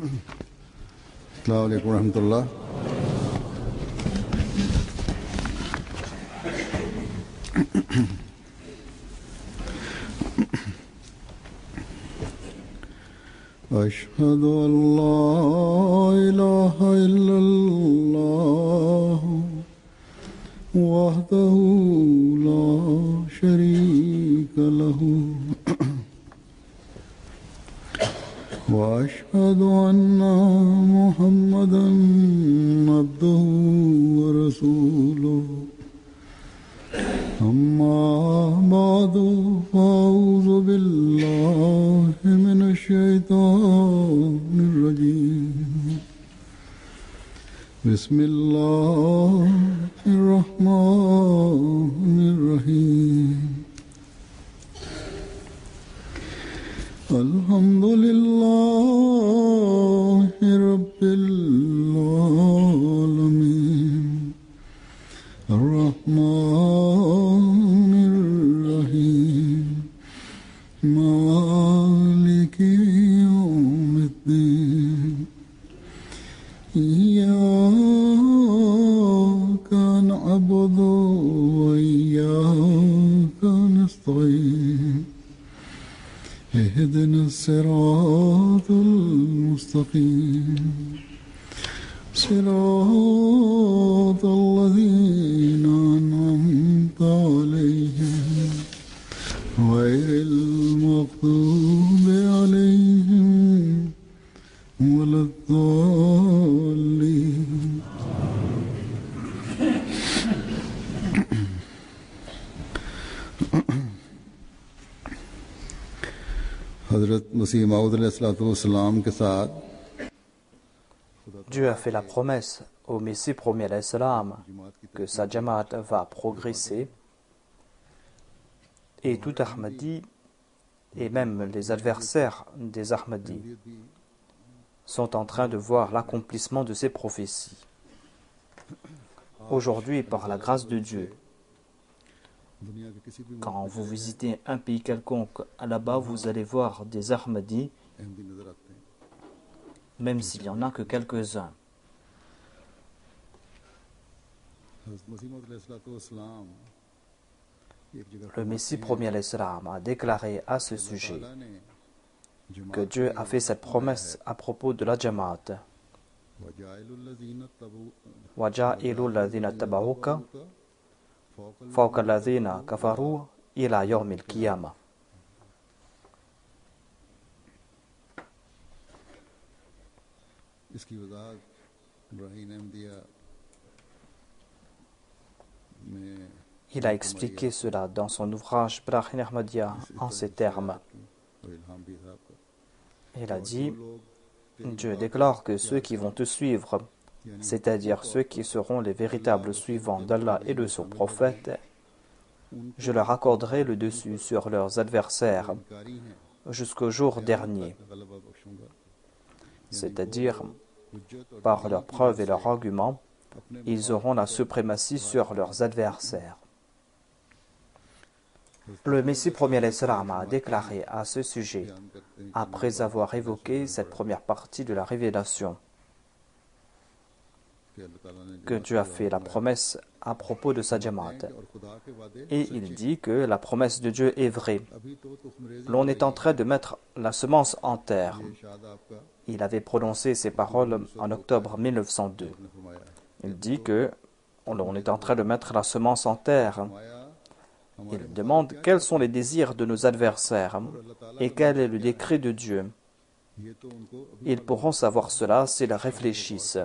السلام عليكم ورحمة الله. أشهد أن لا إله إلا الله وحده لا شريك له وأشهد أن محمدا عبده ورسوله أما بعد فأعوذ بالله من الشيطان الرجيم بسم الله الرحمن الرحيم الحمد لله رب العالمين الرحمن الرحيم مالك يوم الدين إياك نعبد وإياك نستعين اهدنا الصراط المستقيم صراط الذين أنعمت عليهم غير المغضوب عليهم ولا الضالين. حضرت مسیح موعود علیہ الصلوۃ والسلام کے ساتھ Dieu a fait la promesse au Messie premier alayhi salam que sa Jamaat va progresser et tout Ahmadi et même les adversaires des Ahmadis sont en train de voir l'accomplissement de ces prophéties. Aujourd'hui, par la grâce de Dieu, quand vous visitez un pays quelconque, là-bas vous allez voir des Ahmadis, même s'il n'y en a que quelques-uns. Le Messie premier alayhi salam a déclaré à ce sujet que Dieu a fait cette promesse à propos de la Jamaat. وَجَائِلُ الَّذِينَ اتَّبَعُوكَ فَوْقَ الَّذِينَ كَفَرُوا إِلَى يَوْمِ الْقِيَامَةِ. Il a expliqué cela dans son ouvrage Barahin Ahmadiyya en ces termes. Il a dit: Dieu déclare que ceux qui vont te suivre, c'est-à-dire ceux qui seront les véritables suivants d'Allah et de son prophète, je leur accorderai le dessus sur leurs adversaires jusqu'au jour dernier, c'est-à-dire par leurs preuves et leurs arguments, ils auront la suprématie sur leurs adversaires. Le Messie premier alayhi salam a déclaré à ce sujet, après avoir évoqué cette première partie de la révélation, que Dieu a fait la promesse à propos de sa Jamaat. Et il dit que la promesse de Dieu est vraie. L'on est en train de mettre la semence en terre. Il avait prononcé ces paroles en octobre 1902. Il dit que l'on est en train de mettre la semence en terre. Il demande quels sont les désirs de nos adversaires et quel est le décret de Dieu. Ils pourront savoir cela s'ils réfléchissent.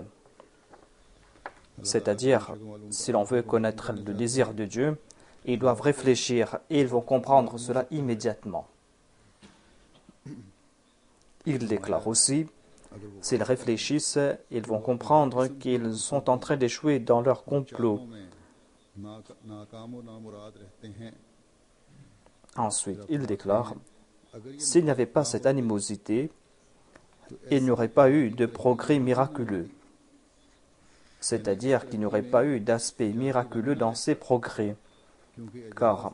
C'est-à-dire, si l'on veut connaître le désir de Dieu, ils doivent réfléchir et ils vont comprendre cela immédiatement. Il déclare aussi, s'ils réfléchissent, ils vont comprendre qu'ils sont en train d'échouer dans leur complot. Ensuite, il déclare, s'il n'y avait pas cette animosité, il n'y aurait pas eu de progrès miraculeux. C'est-à-dire qu'il n'y aurait pas eu d'aspect miraculeux dans ces progrès, car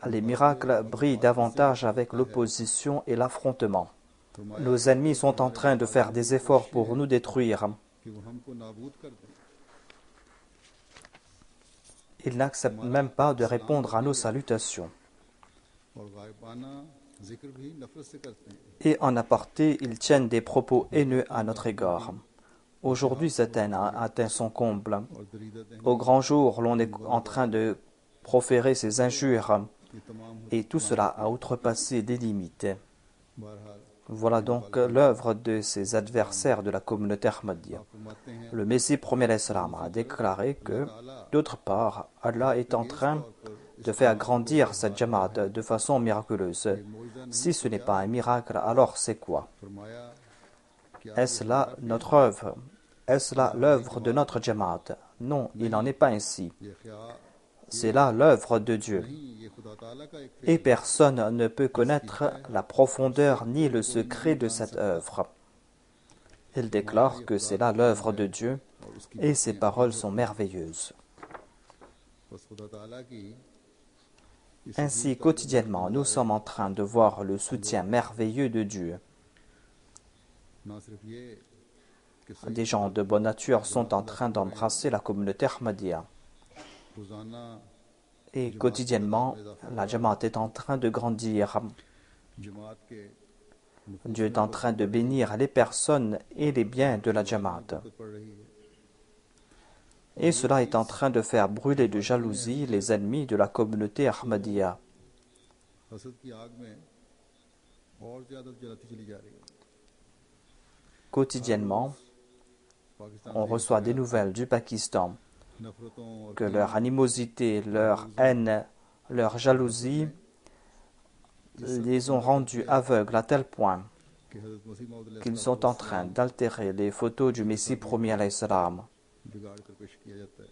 les miracles brillent davantage avec l'opposition et l'affrontement. nos ennemis sont en train de faire des efforts pour nous détruire. कि वो हमको नाबूद कर दें Ils n'acceptent même pas de répondre à nos salutations. और गायबाना जिक्र भी नफरत से करते हैं Et en aparté, ils tiennent des propos haineux à notre égard. Aujourd'hui, cette haine a atteint son comble. और दरीदत Au grand jour, l'on est en train de proférer ces injures, ये तमाम et tout cela a outrepassé des limites. बहरहाल Voilà donc l'œuvre de ces adversaires de la communauté Ahmadiyya. आप फरमाते हैं Le Messie premier l'Islam a déclaré que, d'autre part, Allah est en train de faire grandir cette Jamaat de façon miraculeuse. Si ce n'est pas un miracle, alors c'est quoi? फरमाया कि Est-ce là notre œuvre? Est-ce là l'œuvre de notre Jamaat? Non, il n'en est pas ainsi. ये ख्याल C'est là l'œuvre de Dieu. नहीं ये खुदा ताला का एक Et personne ne peut connaître la profondeur ni le secret de cette œuvre. Il déclare que c'est là l'œuvre de Dieu और उसकी et ses paroles sont merveilleuses. बस खुदा ताला की Ainsi, quotidiennement, nous sommes en train de voir le soutien merveilleux de Dieu. ना सिर्फ ये कि Des gens de bonne nature sont en train d'embrasser la communauté Ahmadiyya. रोजाना Et quotidiennement, la Jamaat est en train de grandir. जमात के Dieu est en train de bénir les personnes et les biens de la Jamaat. मुफ्त पड़ रही है Et cela est en train de faire brûler de jalousie les ennemis de la communauté Ahmadiyya. हसद की आग में और ज्यादा जलाती चली जा रही है Quotidiennement, Pakistan on reçoit des nouvelles du Pakistan नफरतों और que leur animosité, leur haine, leur jalousie les ont rendus aveugles à tel point कि हजरत मसीह मौद qu'ils sont en train d'altérer les photos du Messie premier alayhi salam, बिगाड़ कर पेश किया जाता है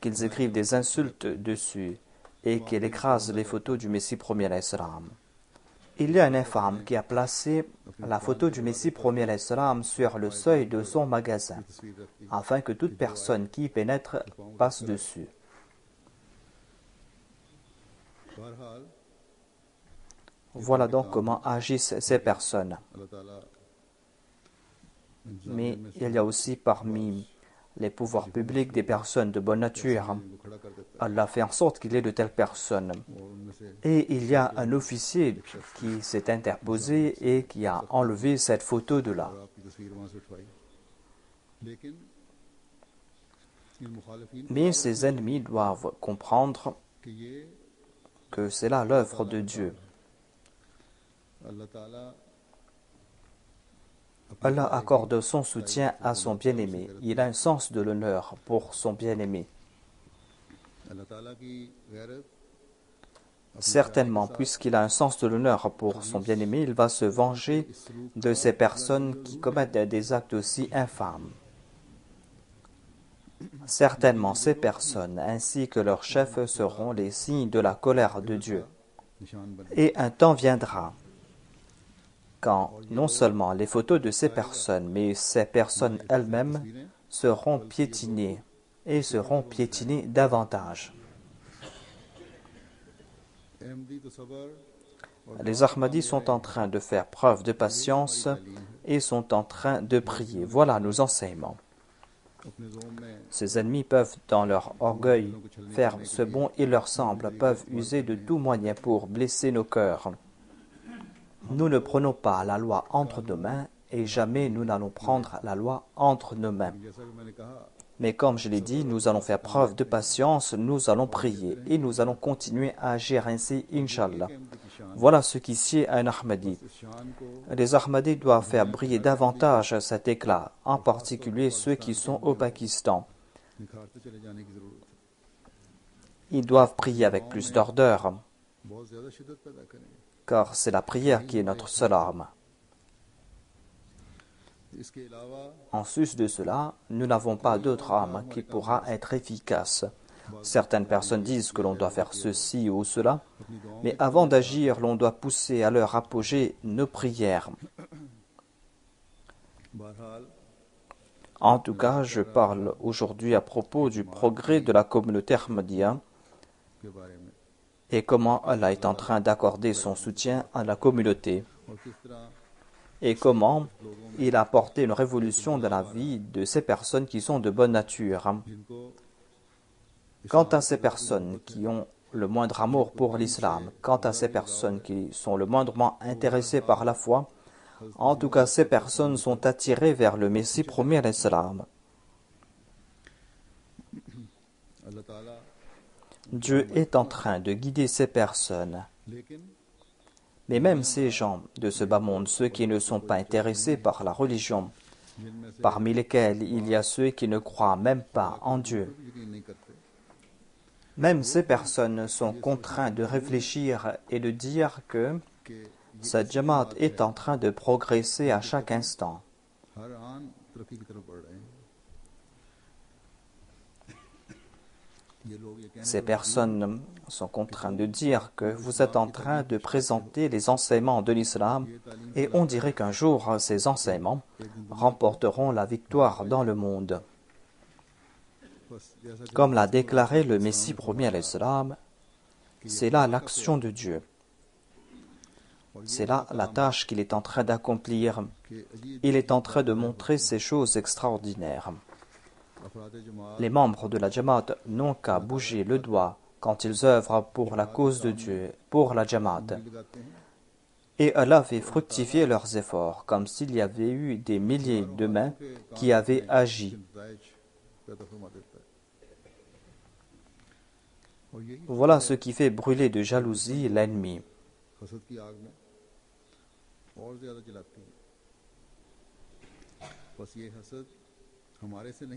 qu'ils écrivent des insultes dessus et qu'ils écrasent les photos du Messie premier alayhi salam. Il y a un infâme qui a placé la photo du Messie premier alayhi salam sur le seuil de son magasin तस्वीर रखती है afin que toute personne qui y pénètre passe dessus. बहरहाल Voilà donc comment agissent ces personnes. अल्लाह ताला Mais il y a aussi parmi les pouvoirs publics des personnes de bonne nature. इनको खड़ा कर देता Allah fait en sorte qu'il y ait de telles personnes. है और उनमें से Et il y a un officier qui s'est interposé et qui a enlevé cette photo de là. और आपकी तस्वीर वहां से उठवाई लेकिन इन मुखालिफिन Mais ses ennemis doivent comprendre कि ये que c'est là l'œuvre de Dieu. अल्लाह ताला Allah accorde son soutien à son bien-aimé. Il a un sens de l'honneur pour son bien-aimé. अल्लाह ताला की गैरत Certainement, puisqu'il a un sens de l'honneur pour son bien-aimé, il va se venger de ces personnes qui commettent des actes aussi infâmes. Certainement, ces personnes ainsi que leurs chefs seront les signes de la colère de Dieu. निशान बने Et un temps viendra quand non seulement les photos de ces personnes, mais ces personnes elles-mêmes seront piétinées et seront piétinées davantage. Ahmadi तो सबर और Les Ahmadis sont en train de faire preuve de patience et sont en train de prier. Voilà nos enseignements. अपने जोम में Ces ennemis peuvent, dans leur orgueil, faire ce bon et leur semble, peuvent user de tout moyen pour blesser nos cœurs. Nous ne prenons pas la loi entre nos mains et jamais nous n'allons prendre la loi entre nos mains. जैसा कि मैंने कहा Mais comme je l'ai dit, nous allons faire preuve de patience, nous allons prier et nous allons continuer à agir ainsi, Inch'Allah. Ahmadi की शान Voilà ce qui sied à un Ahmadi. इस शान को Les Ahmadis doivent faire briller davantage cet éclat, en particulier ceux qui sont au Pakistan. निखारते चले जाने की जरूरत है Ils doivent prier avec plus d'ardeur, बहुत ज्यादा शिद्दत पैदा करें car c'est la prière qui est notre seule arme. इसके अलावा En sus de cela, nous n'avons pas d'autre arme qui pourra être efficace. Certaines personnes disent que l'on doit faire ceci ou cela, अपनी दुआओं mais avant d'agir, l'on doit pousser à leur apogée nos prières. बहरहाल En tout cas, je parle aujourd'hui à propos du progrès de la communauté Ahmadiyya के बारे में et comment Allah est en train d'accorder son soutien à la communauté. और किस तरह et comment il a apporté une révolution dans la vie de ces personnes qui sont de bonne nature. Quant à ces personnes qui ont le moindre amour pour l'islam, quant à ces personnes qui sont le moindrement intéressées par la foi, en tout cas ces personnes sont attirées vers le Messie promis à l'islam. Dieu est en train de guider ces personnes. Mais même ces gens de ce bas monde, ceux qui ne sont pas intéressés par la religion, parmi lesquels il y a ceux qui ne croient même pas en Dieu, même ces personnes sont contraints de réfléchir et de dire que cette Jamaat est en train de progresser à chaque instant. Ces personnes sont contraintes de dire que vous êtes en train de présenter les enseignements de l'islam et on dirait qu'un jour ces enseignements remporteront la victoire dans le monde. Comme l'a déclaré le Messie promis à l'islam, c'est là l'action de Dieu. C'est là la tâche qu'il est en train d'accomplir. Il est en train de montrer ces choses extraordinaires. Les membres de la Jamaat n'ont qu'à bouger le doigt quand ils œuvrent pour la cause de Dieu, pour la Jamaat. Et Allah fait fructifier leurs efforts, comme s'il y avait eu des milliers de mains qui avaient agi. Voilà ce qui fait brûler de jalousie l'ennemi.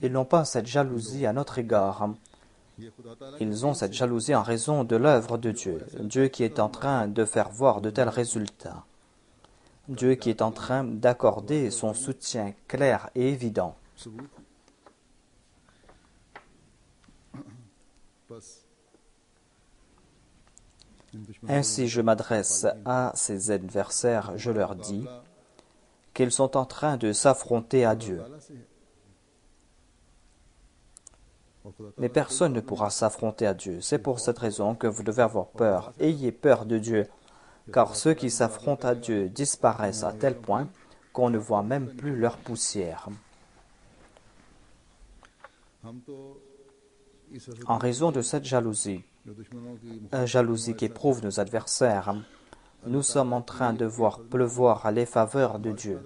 Ils n'ont pas cette jalousie à notre égard. Ils ont cette jalousie en raison de l'œuvre de Dieu. Dieu qui est en train de faire voir de tels résultats. Dieu qui est en train d'accorder son soutien clair et évident. Ainsi, je m'adresse à ces adversaires, je leur dis qu'ils sont en train de s'affronter à Dieu. Mais personne ne pourra s'affronter à Dieu. C'est pour cette raison que vous devez avoir peur. Ayez peur de Dieu, car ceux qui s'affrontent à Dieu disparaissent à tel point qu'on ne voit même plus leur poussière. En raison de cette jalousie qu'éprouvent nos adversaires, nous sommes en train de voir pleuvoir les faveurs de Dieu.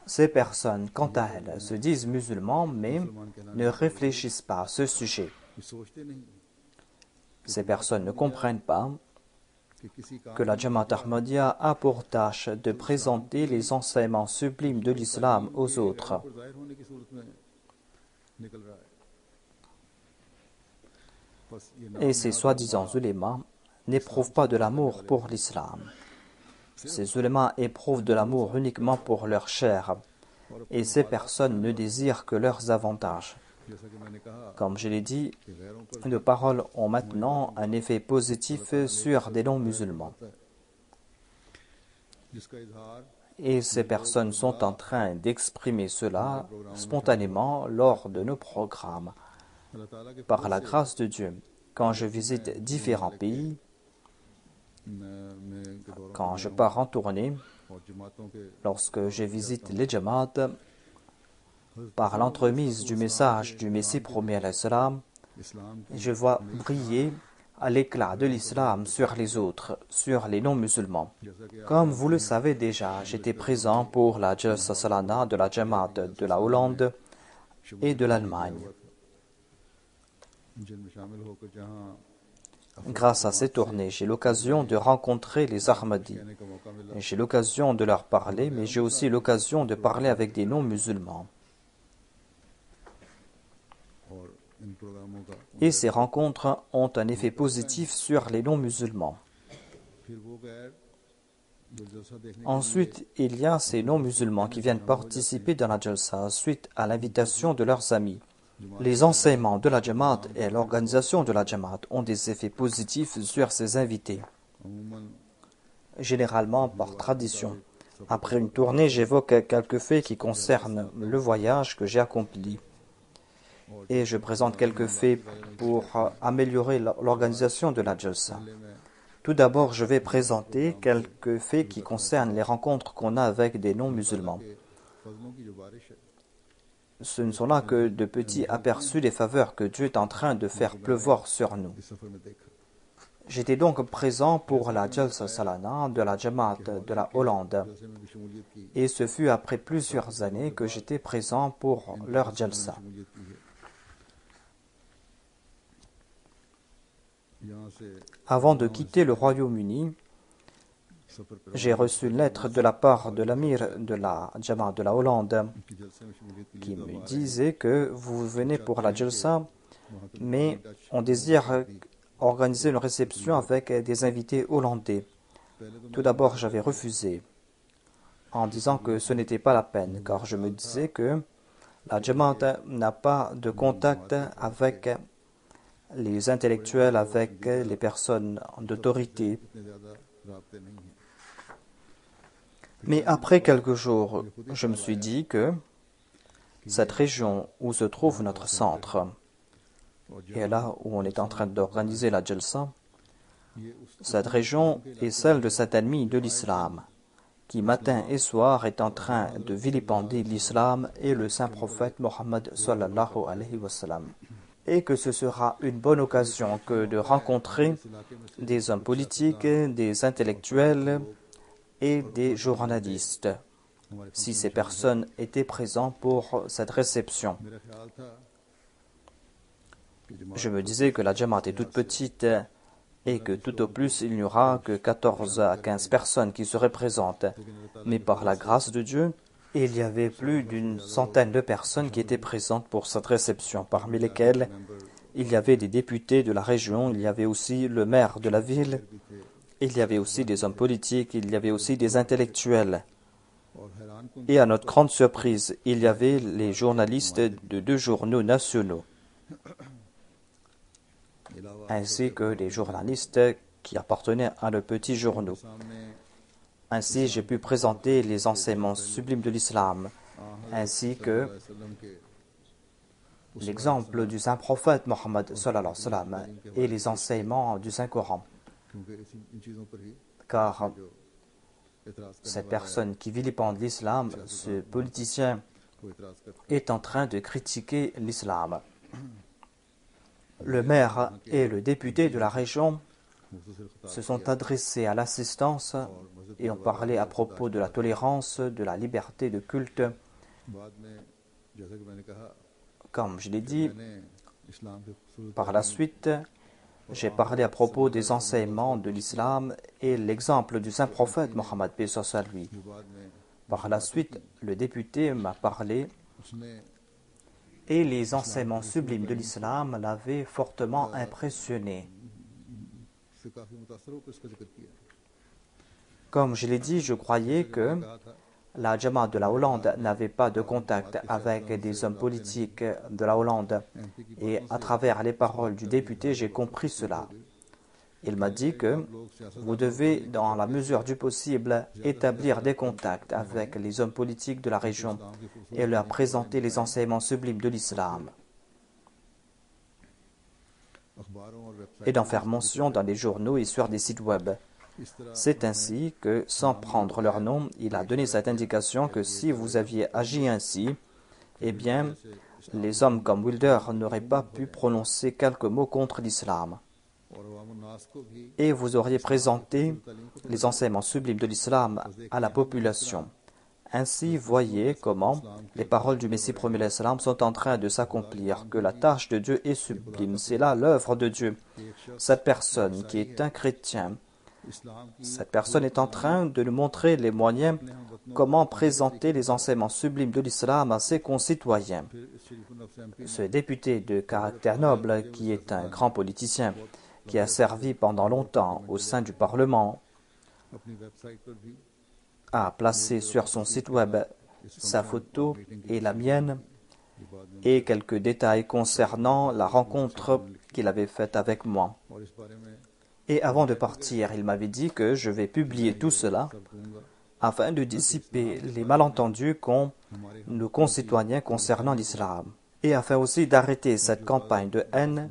Ces personnes, quant à elles, se disent musulmans, mais ne réfléchissent pas à ce sujet. Ces personnes ne comprennent pas que la Jamaat Ahmadiyya a pour tâche de présenter les enseignements sublimes de l'islam aux autres. Et ces soi-disant ulémas n'éprouvent pas de l'amour pour l'islam. Ces ulémas éprouvent de l'amour uniquement pour leur chair, et ces personnes ne désirent que leurs avantages. Comme je l'ai dit, nos paroles ont maintenant un effet positif sur des non-musulmans. Et ces personnes sont en train d'exprimer cela spontanément lors de nos programmes. Par la grâce de Dieu, quand je visite différents pays, quand je pars en tournée, lorsque je visite les Jamaat, par l'entremise du message du Messie promis à l'Islam, je vois briller à l'éclat de l'islam sur les autres, sur les non-musulmans. Comme vous le savez déjà, j'étais présent pour la Jalsa Salana de la Jamaat de la Hollande et de l'Allemagne. Grâce à ces tournées, j'ai l'occasion de rencontrer les Ahmadis. J'ai l'occasion de leur parler, mais j'ai aussi l'occasion de parler avec des non-musulmans. Et ces rencontres ont un effet positif sur les non-musulmans. Ensuite, il y a ces non-musulmans qui viennent participer dans la Jalsa suite à l'invitation de leurs amis. Les enseignements de la Jamaat et l'organisation de la Jamaat ont des effets positifs sur ces invités. Généralement, par tradition, après une tournée, j'évoque quelques faits qui concernent le voyage que j'ai accompli. et je présente quelques faits pour améliorer l'organisation de la Jalsa. Tout d'abord, je vais présenter quelques faits qui concernent les rencontres qu'on a avec des non-musulmans. Ce ne sont là que de petits aperçus des faveurs que Dieu est en train de faire pleuvoir sur nous. J'étais donc présent pour la Jalsa Salana de la Jamaat de la Hollande. Et ce fut après plusieurs années que j'étais présent pour leur Jalsa. Avant de quitter le Royaume-Uni, j'ai reçu une lettre de la part de l'amir de la Jamaat de la Hollande qui me disait que vous venez pour la Jalsa, mais on désire organiser une réception avec des invités hollandais. Tout d'abord, j'avais refusé en disant que ce n'était pas la peine, car je me disais que la Jamaat n'a pas de contact avec les intellectuels, avec les personnes d'autorité. Mais après quelques jours, je me suis dit que cette région où se trouve notre centre, et là où on est en train d'organiser la Jalsa, cette région est celle de cet ennemi de l'islam, qui matin et soir est en train de vilipender l'islam et le saint prophète Mohammed sallallahu alayhi wa sallam. Et que ce sera une bonne occasion que de rencontrer des hommes politiques, des intellectuels et des journalistes, si ces personnes étaient présentes pour cette réception. Je me disais que la Jamaat est toute petite et que tout au plus il n'y aura que 14 à 15 personnes qui seraient présentes. Mais par la grâce de Dieu, il y avait plus d'une centaine de personnes qui étaient présentes pour cette réception, parmi lesquelles il y avait des députés de la région, il y avait aussi le maire de la ville, il y avait aussi des hommes politiques, il y avait aussi des intellectuels. Et à notre grande surprise, il y avait les journalistes de 2 journaux nationaux, ainsi que des journalistes qui appartenaient à de petits journaux. Ainsi, j'ai pu présenter les enseignements sublimes de l'islam, ainsi que l'exemple du saint prophète Mohammed sallallahu alayhi wa sallam et les enseignements du Saint-Coran. Car cette personne qui vilipende l'islam, ce politicien, est en train de critiquer l'islam. Le maire et le député de la région se sont adressés à l'assistance et ont parlé à propos de la tolérance, de la liberté de culte. Comme je l'ai dit, par la suite, j'ai parlé à propos des enseignements de l'islam et l'exemple du saint prophète Mohammed paix soit lui. Par la suite, le député m'a parlé et les enseignements sublimes de l'islam l'avaient fortement impressionné. Comme je l'ai dit, je croyais que la Jamaat de la Hollande n'avait pas de contact avec des hommes politiques de la Hollande. Et à travers les paroles du député, j'ai compris cela. Il m'a dit que vous devez, dans la mesure du possible, établir des contacts avec les hommes politiques de la région et leur présenter les enseignements sublimes de l'islam. Et d'en faire mention dans les journaux et sur des sites web. C'est ainsi que, sans prendre leur nom, il a donné cette indication que si vous aviez agi ainsi, eh bien, les hommes comme Wilder n'auraient pas pu prononcer quelques mots contre l'islam. Et vous auriez présenté les enseignements sublimes de l'islam à la population. Ainsi, voyez comment les paroles du Messie premier l'islam sont en train de s'accomplir, que la tâche de Dieu est sublime. C'est là l'œuvre de Dieu. Cette personne qui est un chrétien, cette personne est en train de nous montrer les moyens comment présenter les enseignements sublimes de l'islam à ses concitoyens. Ce député de caractère noble, qui est un grand politicien, qui a servi pendant longtemps au sein du Parlement, a placé sur son site web sa photo et la mienne et quelques détails concernant la rencontre qu'il avait faite avec moi. Et avant de partir, il m'avait dit que je vais publier tout cela afin de dissiper les malentendus qu'ont nos concitoyens concernant l'islam. et afin aussi d'arrêter cette campagne de haine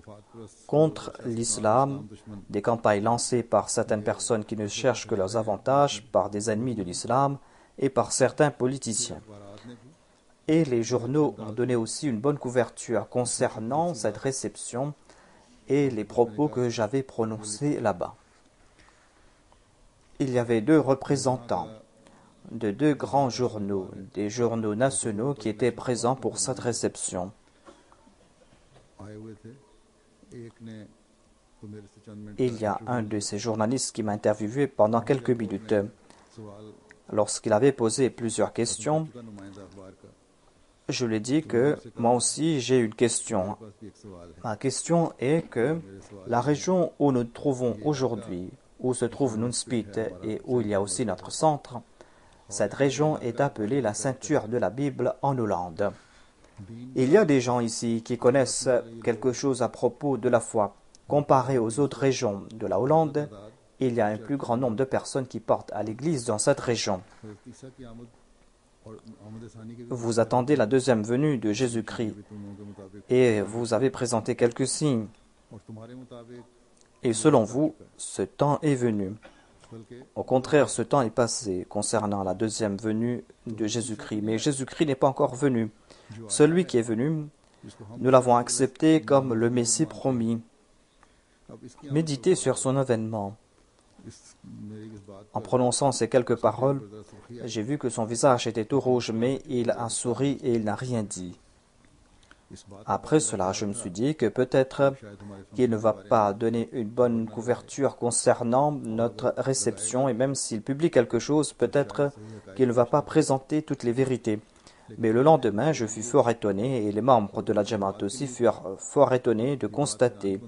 contre l'islam, des campagnes lancées par certaines personnes qui ne cherchent que leurs avantages, par des ennemis de l'islam et par certains politiciens. Et les journaux ont donné aussi une bonne couverture concernant cette réception et les propos que j'avais prononcés là-bas. Il y avait 2 représentants de 2 grands journaux, des journaux nationaux qui étaient présents pour cette réception. Il y a un de ces journalistes qui m'a interviewé pendant quelques minutes. Lorsqu'il avait posé plusieurs questions, je lui ai dit que moi aussi j'ai une question. Ma question est que la région où nous nous trouvons aujourd'hui, où se trouve Nunspit et où il y a aussi notre centre, cette région est appelée la ceinture de la Bible en Hollande. Il y a des gens ici qui connaissent quelque chose à propos de la foi. Comparé aux autres régions de la Hollande, il y a un plus grand nombre de personnes qui portent à l'église dans cette région. Vous attendez la deuxième venue de Jésus-Christ et vous avez présenté quelques signes. Et selon vous, ce temps est venu. Au contraire, ce temps est passé concernant la deuxième venue de Jésus-Christ. Mais Jésus-Christ n'est pas encore venu. Celui qui est venu, nous l'avons accepté comme le Messie promis. Méditez sur son avènement. En prononçant ces quelques paroles, j'ai vu que son visage était tout rouge, mais il a souri et il n'a rien dit. Après cela, je me suis dit que peut-être qu'il ne va pas donner une bonne couverture concernant notre réception, et même s'il publie quelque chose, peut-être qu'il ne va pas présenter toutes les vérités. Mais le lendemain, je fus fort étonné, et les membres de la Jamaat aussi furent fort étonnés de constater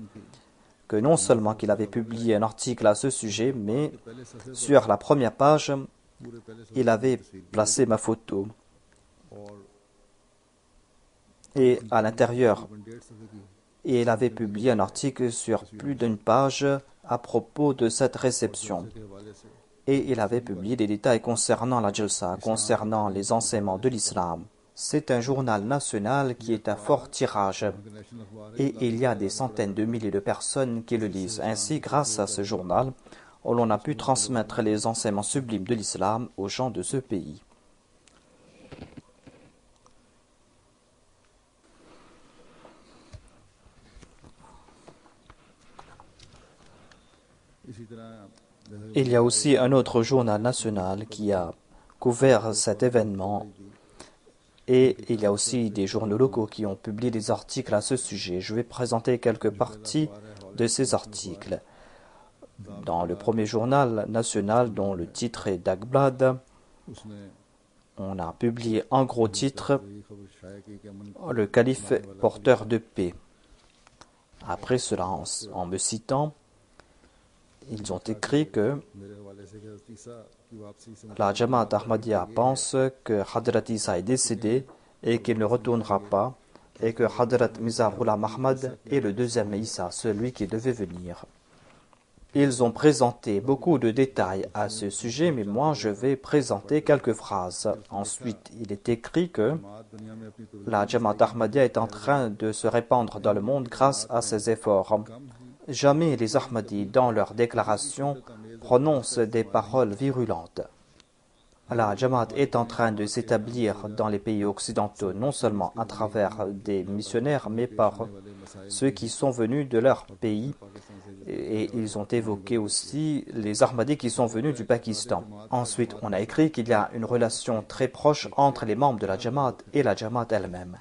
que non seulement qu'il avait publié un article à ce sujet, mais sur la première page, il avait placé ma photo. Et à l'intérieur, il avait publié un article sur plus d'une page à propos de cette réception. Et il avait publié des détails concernant la Jalsa, concernant les enseignements de l'islam. C'est un journal national qui est à fort tirage et il y a des centaines de milliers de personnes qui le lisent. Ainsi, grâce à ce journal, on a pu transmettre les enseignements sublimes de l'islam aux gens de ce pays. Il y a aussi un autre journal national qui a couvert cet événement. Et il y a aussi des journaux locaux qui ont publié des articles à ce sujet. Je vais présenter quelques parties de ces articles. Dans le premier journal national, dont le titre est Dagblad, on a publié un gros titre, le calife porteur de paix. Après cela, en me citant, ils ont écrit que la Jamaat Ahmadiyya pense que Hadrat Isa est décédé et qu'il ne retournera pas, et que Hadrat Mirza Ghulam Ahmad est le deuxième Isa, celui qui devait venir. Ils ont présenté beaucoup de détails à ce sujet, mais moi je vais présenter quelques phrases. Ensuite, il est écrit que la Jamaat Ahmadiyya est en train de se répandre dans le monde grâce à ses efforts. Jamais les Ahmadis, dans leurs déclarations, prononcent des paroles virulentes. La Jamaat est en train de s'établir dans les pays occidentaux, non seulement à travers des missionnaires, mais par ceux qui sont venus de leur pays. Et ils ont évoqué aussi les Ahmadis qui sont venus du Pakistan. Ensuite, on a écrit qu'il y a une relation très proche entre les membres de la Jamaat et la Jamaat elle-même.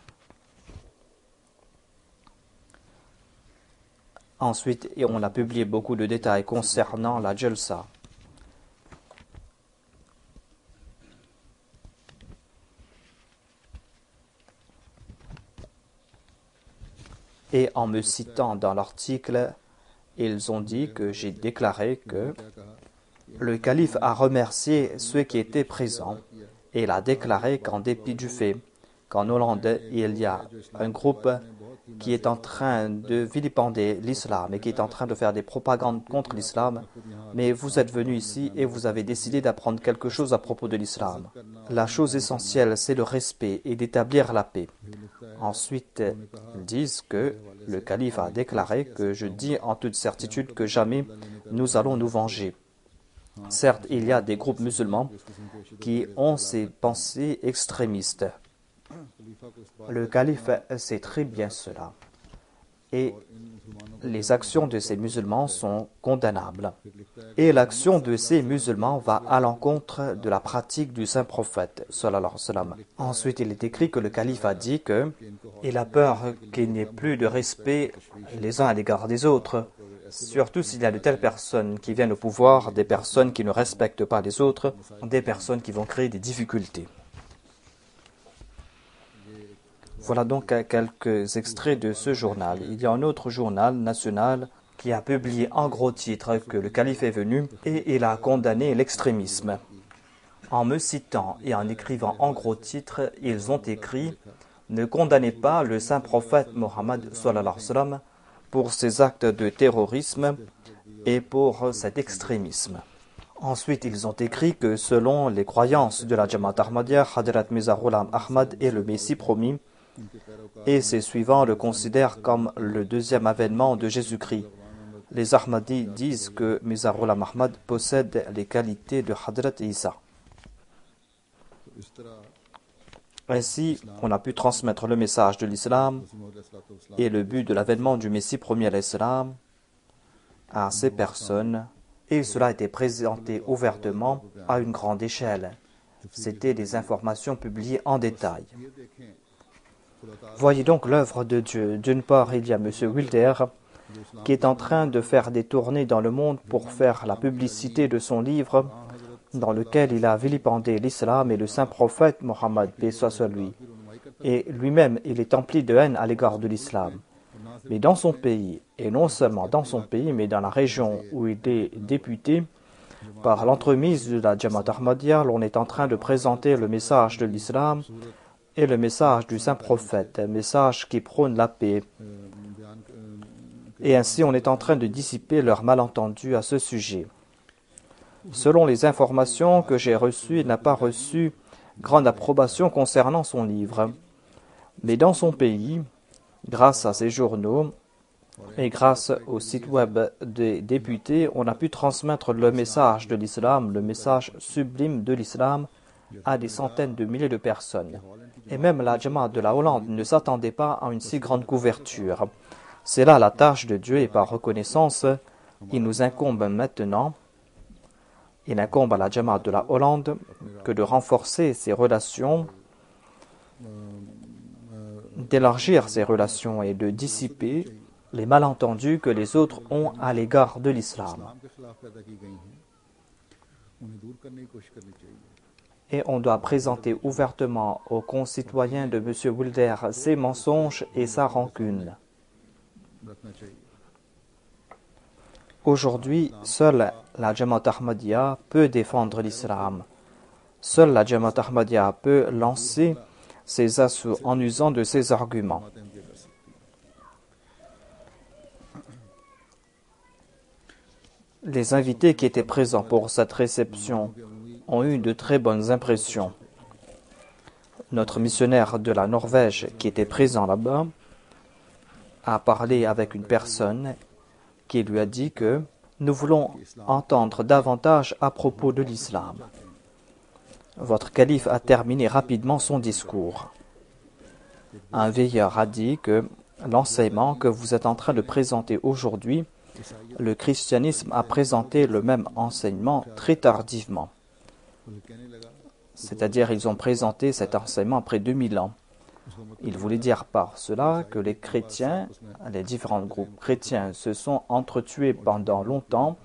Ensuite, on a publié beaucoup de détails concernant la Jalsa. Et en me citant dans l'article, ils ont dit que j'ai déclaré que le calife a remercié ceux qui étaient présents et il a déclaré qu'en dépit du fait qu'en Hollande, il y a un groupe qui est en train de vilipender l'islam et qui est en train de faire des propagandes contre l'islam, mais vous êtes venu ici et vous avez décidé d'apprendre quelque chose à propos de l'islam. La chose essentielle, c'est le respect et d'établir la paix. Ensuite, ils disent que le calife a déclaré que je dis en toute certitude que jamais nous allons nous venger. Certes, il y a des groupes musulmans qui ont ces pensées extrémistes. Le calife sait très bien cela. Et les actions de ces musulmans sont condamnables. Et l'action de ces musulmans va à l'encontre de la pratique du saint prophète, sallallahu alayhi wa sallam. Ensuite, il est écrit que le calife a dit que il a peur qu'il n'y ait plus de respect les uns à l'égard des autres, surtout s'il y a de telles personnes qui viennent au pouvoir, des personnes qui ne respectent pas les autres, des personnes qui vont créer des difficultés. Voilà donc quelques extraits de ce journal. Il y a un autre journal national qui a publié en gros titre que le calife est venu et il a condamné l'extrémisme. En me citant et en écrivant en gros titre, ils ont écrit « Ne condamnez pas le saint prophète Mohammed sallallahu alayhi wa sallam pour ses actes de terrorisme et pour cet extrémisme. » Ensuite, ils ont écrit que selon les croyances de la Jamaat Ahmadiyya, Hadrat Mirza Ghulam Ahmad est le Messie promis et ses suivants le considèrent comme le deuxième avènement de Jésus-Christ. Les Ahmadis disent que Mirza Ghulam Ahmad possède les qualités de Hadrat Isa. Ainsi, on a pu transmettre le message de l'islam et le but de l'avènement du Messie premier à l'islam à ces personnes, et cela a été présenté ouvertement à une grande échelle. C'était des informations publiées en détail. Voyez donc l'œuvre de Dieu. D'une part, il y a M. Wilder qui est en train de faire des tournées dans le monde pour faire la publicité de son livre dans lequel il a vilipendé l'islam et le saint prophète Mohammed, paix soit sur lui. Et lui-même, il est empli de haine à l'égard de l'islam. Mais dans son pays, et non seulement dans son pays, mais dans la région où il est député, par l'entremise de la Jamaat Ahmadiyya, l'on est en train de présenter le message de l'islam et le message du saint prophète, un message qui prône la paix. Et ainsi, on est en train de dissiper leurs malentendus à ce sujet. Selon les informations que j'ai reçues, il n'a pas reçu grande approbation concernant son livre. Mais dans son pays, grâce à ses journaux et grâce au site web des députés, on a pu transmettre le message de l'islam, le message sublime de l'islam, à des centaines de milliers de personnes. Et même la Jamaat de la Hollande ne s'attendait pas à une si grande couverture. C'est là la tâche de Dieu et par reconnaissance, il nous incombe maintenant, il incombe à la Jamaat de la Hollande que de renforcer ses relations, d'élargir ses relations et de dissiper les malentendus que les autres ont à l'égard de l'islam. Et on doit présenter ouvertement aux concitoyens de M. Wilder ses mensonges et sa rancune. Aujourd'hui, seule la Jamaat Ahmadiyya peut défendre l'islam. Seule la Jamaat Ahmadiyya peut lancer ses assauts en usant de ses arguments. Les invités qui étaient présents pour cette réception ont eu de très bonnes impressions. Notre missionnaire de la Norvège qui était présent là-bas a parlé avec une personne qui lui a dit que nous voulons entendre davantage à propos de l'islam. Votre calife a terminé rapidement son discours. Un veilleur a dit que l'enseignement que vous êtes en train de présenter aujourd'hui, le christianisme a présenté le même enseignement très tardivement. C'est-à-dire, ils ont présenté cet enseignement après 2000 ans. Il voulait dire par cela que les chrétiens, les différents groupes chrétiens se sont entretués pendant longtemps,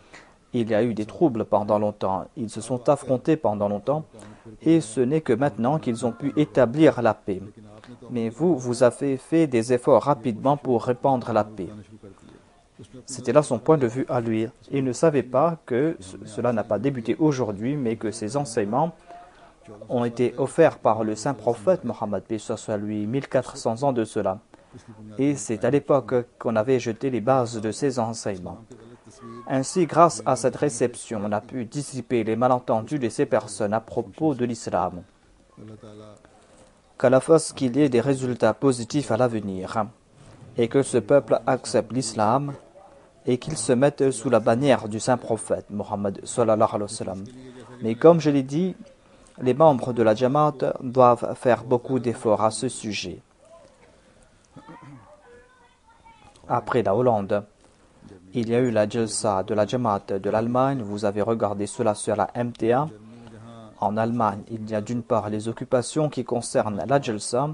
il y a eu des troubles pendant longtemps, ils se sont affrontés pendant longtemps, et ce n'est que maintenant qu'ils ont pu établir la paix. Mais vous avez fait des efforts rapidement pour répandre la paix. C'était là son point de vue à lui. Il ne savait pas que cela n'a pas débuté aujourd'hui, mais que ces enseignements ont été offerts par le saint prophète Mohammed, paix soit lui, 1400 ans de cela. Et c'est à l'époque qu'on avait jeté les bases de ces enseignements. Ainsi, grâce à cette réception, on a pu dissiper les malentendus de ces personnes à propos de l'islam. qu'Allah fasse qu'il y ait des résultats positifs à l'avenir et que ce peuple accepte l'islam et qu'il se mette sous la bannière du saint prophète Mohammed sallallahu alayhi wa sallam. Mais comme je l'ai dit, les membres de la Jamaat doivent faire beaucoup d'efforts à ce sujet. Après la Hollande, il y a eu la Jalsa de la Jamaat de l'Allemagne. Vous avez regardé cela sur la MTA. En Allemagne, il y a d'une part les occupations qui concernent la Jalsa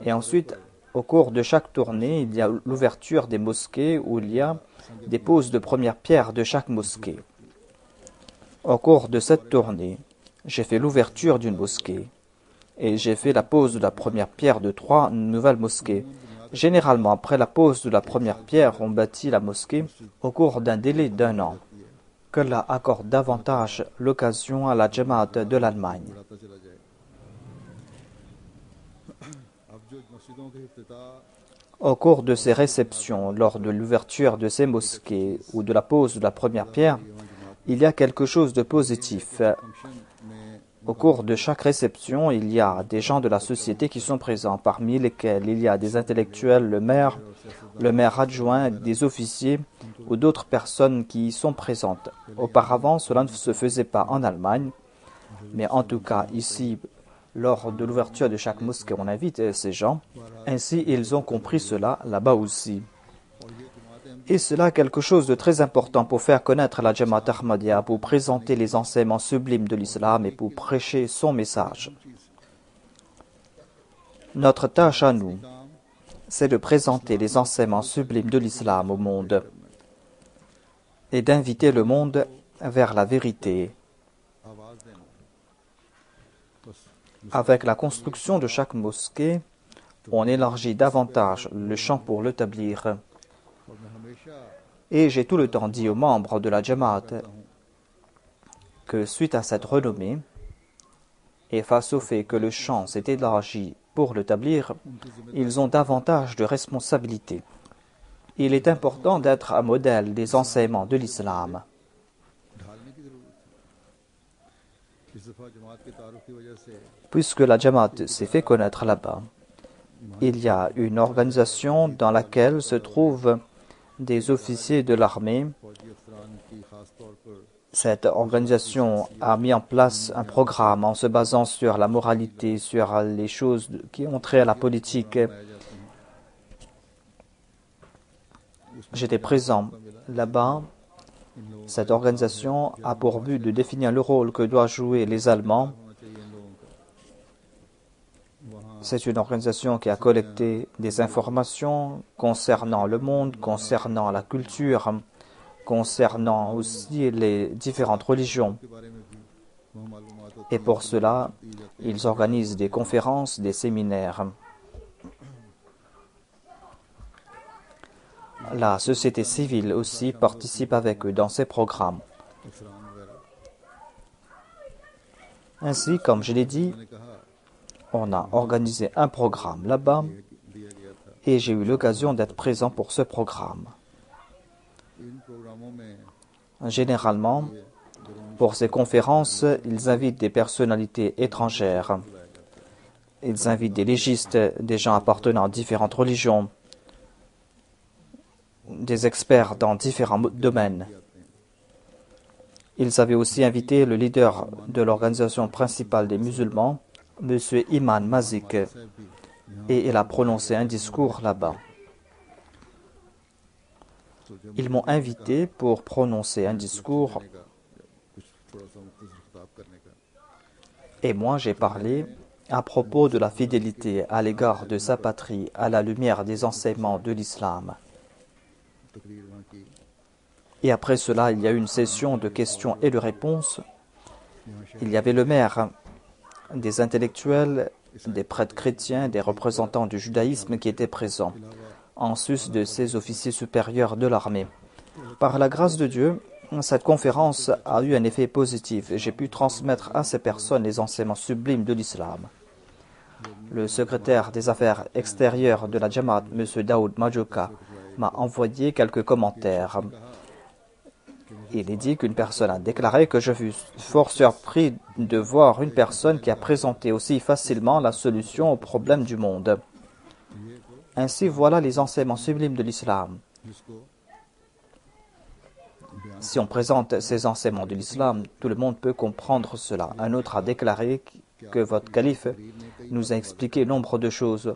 et ensuite, au cours de chaque tournée, il y a l'ouverture des mosquées où il y a des poses de première pierre de chaque mosquée. Au cours de cette tournée, j'ai fait l'ouverture d'une mosquée et j'ai fait la pose de la première pierre de 3 nouvelles mosquées. Généralement, après la pose de la première pierre, on bâtit la mosquée au cours d'un délai d'1 an. Qu'Allah accorde davantage l'occasion à la Jamaat de l'Allemagne. Au cours de ces réceptions, lors de l'ouverture de ces mosquées ou de la pose de la première pierre, il y a quelque chose de positif. Au cours de chaque réception, il y a des gens de la société qui sont présents, parmi lesquels il y a des intellectuels, le maire adjoint, des officiers ou d'autres personnes qui y sont présentes. Auparavant, cela ne se faisait pas en Allemagne, mais en tout cas ici, lors de l'ouverture de chaque mosquée, on invite ces gens. Ainsi, ils ont compris cela là-bas aussi. Et cela est quelque chose de très important pour faire connaître la Jamaat Ahmadiyya, pour présenter les enseignements sublimes de l'islam et pour prêcher son message. Notre tâche à nous, c'est de présenter les enseignements sublimes de l'islam au monde et d'inviter le monde vers la vérité. Avec la construction de chaque mosquée, on élargit davantage le champ pour l'établir. Et j'ai tout le temps dit aux membres de la Jamaat que suite à cette renommée, et face au fait que le champ s'est élargi pour l'établir, ils ont davantage de responsabilités. Il est important d'être un modèle des enseignements de l'islam. Puisque la Jamaat s'est fait connaître là-bas, il y a une organisation dans laquelle se trouvent des officiers de l'armée. Cette organisation a mis en place un programme en se basant sur la moralité, sur les choses qui ont trait à la politique. J'étais présent là-bas. Cette organisation a pour but de définir le rôle que doivent jouer les Allemands. C'est une organisation qui a collecté des informations concernant le monde, concernant la culture, concernant aussi les différentes religions. Et pour cela, ils organisent des conférences, des séminaires. La société civile aussi participe avec eux dans ces programmes. Ainsi, comme je l'ai dit, on a organisé un programme là-bas et j'ai eu l'occasion d'être présent pour ce programme. Généralement, pour ces conférences, ils invitent des personnalités étrangères. Ils invitent des légistes, des gens appartenant à différentes religions, des experts dans différents domaines. Ils avaient aussi invité le leader de l'organisation principale des musulmans, M. Iman Mazik, et il a prononcé un discours là-bas. Ils m'ont invité pour prononcer un discours et moi j'ai parlé à propos de la fidélité à l'égard de sa patrie à la lumière des enseignements de l'islam. Et après cela, il y a eu une session de questions et de réponses. Il y avait le maire, des intellectuels, des prêtres chrétiens, des représentants du judaïsme qui étaient présents, en sus de ces officiers supérieurs de l'armée. Par la grâce de Dieu, cette conférence a eu un effet positif et j'ai pu transmettre à ces personnes les enseignements sublimes de l'islam. Le secrétaire des affaires extérieures de la Jamaat, M. Daoud Majoka, m'a envoyé quelques commentaires. Il est dit qu'une personne a déclaré que je fus fort surpris de voir une personne qui a présenté aussi facilement la solution aux problèmes du monde. Ainsi, voilà les enseignements sublimes de l'islam. Si on présente ces enseignements de l'islam, tout le monde peut comprendre cela. Un autre a déclaré que votre calife nous a expliqué nombre de choses.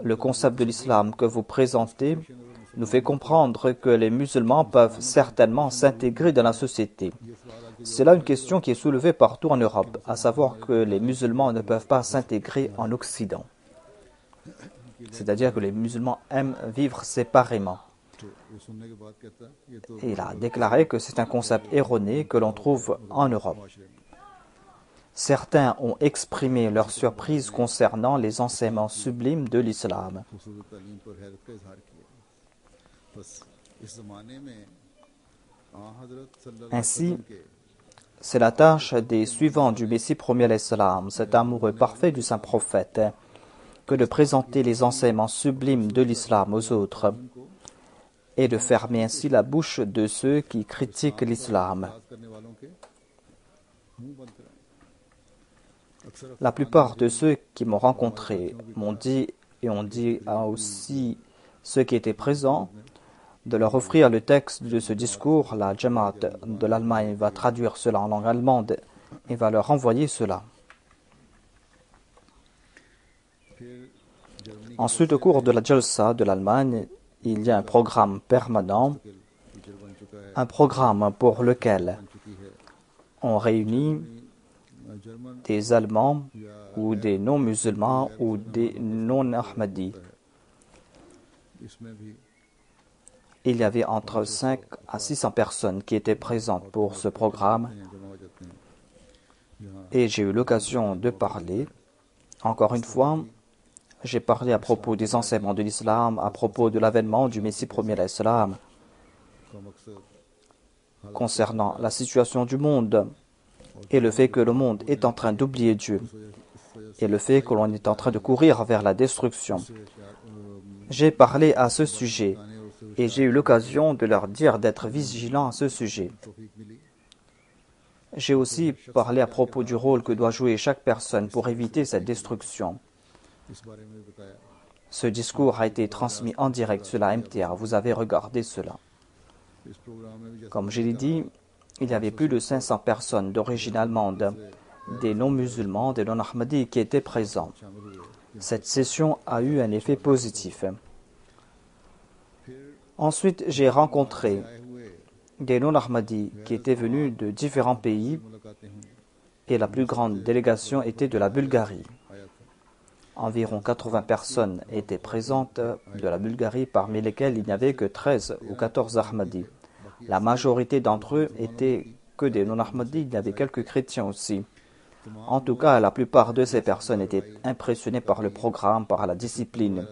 Le concept de l'islam que vous présentez nous fait comprendre que les musulmans peuvent certainement s'intégrer dans la société. C'est là une question qui est soulevée partout en Europe, à savoir que les musulmans ne peuvent pas s'intégrer en Occident. C'est-à-dire que les musulmans aiment vivre séparément. Et il a déclaré que c'est un concept erroné que l'on trouve en Europe. Certains ont exprimé leur surprise concernant les enseignements sublimes de l'islam. Ainsi, c'est la tâche des suivants du Messie premier l'Islam, cet amoureux parfait du saint prophète, que de présenter les enseignements sublimes de l'islam aux autres et de fermer ainsi la bouche de ceux qui critiquent l'islam. La plupart de ceux qui m'ont rencontré m'ont dit, et ont dit aussi ceux qui étaient présents, de leur offrir le texte de ce discours. La Jamaat de l'Allemagne va traduire cela en langue allemande et va leur envoyer cela. Ensuite, au cours de la Jalsa de l'Allemagne, il y a un programme permanent, un programme pour lequel on réunit des Allemands ou des non-musulmans ou des non-Ahmadis. Il y avait entre 5 à 600 personnes qui étaient présentes pour ce programme et j'ai eu l'occasion de parler. Encore une fois, j'ai parlé à propos des enseignements de l'islam, à propos de l'avènement du Messie premier l'Islam, concernant la situation du monde et le fait que le monde est en train d'oublier Dieu et le fait que l'on est en train de courir vers la destruction. J'ai parlé à ce sujet et j'ai eu l'occasion de leur dire d'être vigilants à ce sujet. J'ai aussi parlé à propos du rôle que doit jouer chaque personne pour éviter cette destruction. Ce discours a été transmis en direct sur la MTA. Vous avez regardé cela. Comme je l'ai dit, il y avait plus de 500 personnes d'origine allemande, des non-musulmans, des non-ahmadis qui étaient présents. Cette session a eu un effet positif. Ensuite, j'ai rencontré des non-ahmadis qui étaient venus de différents pays et la plus grande délégation était de la Bulgarie. Environ 80 personnes étaient présentes de la Bulgarie, parmi lesquelles il n'y avait que 13 ou 14 Ahmadis. La majorité d'entre eux étaient que des non-Ahmadis, il y avait quelques chrétiens aussi. En tout cas, la plupart de ces personnes étaient impressionnées par le programme, par la discipline.